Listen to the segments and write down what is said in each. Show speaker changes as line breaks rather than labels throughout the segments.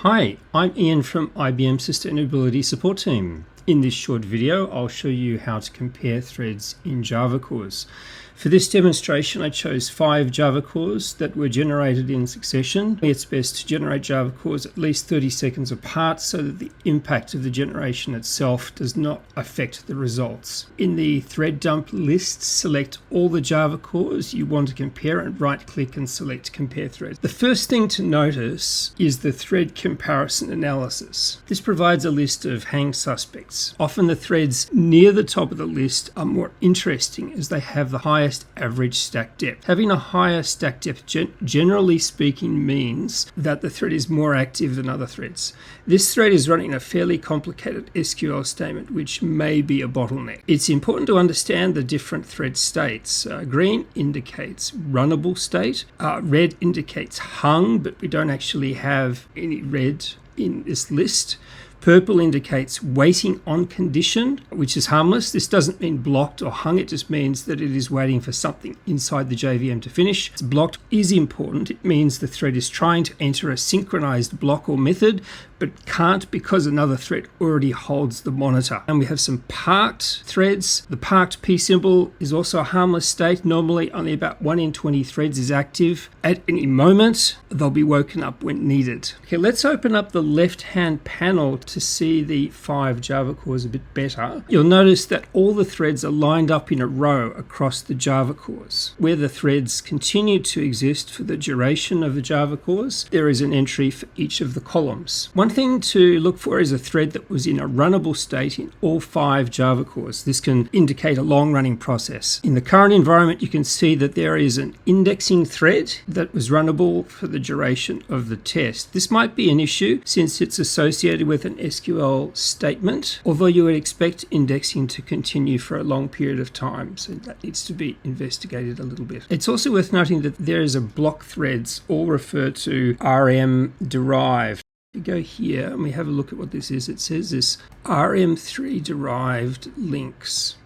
Hi, I'm Ian from IBM Sustainability Support Team. In this short video, I'll show you how to compare threads in javacores. For this demonstration, I chose 5 javacores that were generated in succession. It's best to generate javacores at least 30 seconds apart so that the impact of the generation itself does not affect the results. In the thread dump list, select all the javacores you want to compare and right-click and select Compare Threads. The first thing to notice is the thread comparison analysis. This provides a list of hang suspects. Often the threads near the top of the list are more interesting as they have the highest average stack depth. Having a higher stack depth generally speaking means that the thread is more active than other threads. This thread is running a fairly complicated SQL statement which may be a bottleneck. It's important to understand the different thread states. Green indicates runnable state, red indicates hung, but we don't actually have any red in this list. Purple indicates waiting on condition, which is harmless. This doesn't mean blocked or hung. It just means that it is waiting for something inside the JVM to finish. Blocked is important. It means the thread is trying to enter a synchronized block or method, but can't because another thread already holds the monitor. And we have some parked threads. The parked P symbol is also a harmless state. Normally only about 1 in 20 threads is active. At any moment, they'll be woken up when needed. Okay, let's open up the left-hand panel to see the 5 javacores a bit better. You'll notice that all the threads are lined up in a row across the javacores. Where the threads continue to exist for the duration of the javacores, there is an entry for each of the columns. One thing to look for is a thread that was in a runnable state in all 5 javacores. This can indicate a long-running process. In the current environment, you can see that there is an indexing thread that was runnable for the duration of the test. This might be an issue since it's associated with an SQL statement, although you would expect indexing to continue for a long period of time, so that needs to be investigated a little bit. It's also worth noting that there is a block threads, all referred to RM derived. We go here and we have a look at what this is. It says this RM3 derived links.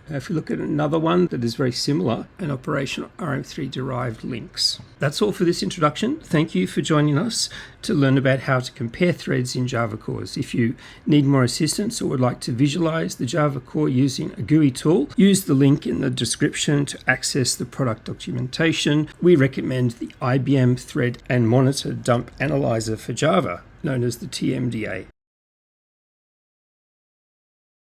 If you look at another one that is very similar, an operation RM3 derived links. That's all for this introduction. Thank you for joining us to learn about how to compare threads in javacores. If you need more assistance or would like to visualize the javacore using a GUI tool, use the link in the description to access the product documentation. We recommend the IBM Thread and Monitor Dump Analyzer for Java, known as the TMDA.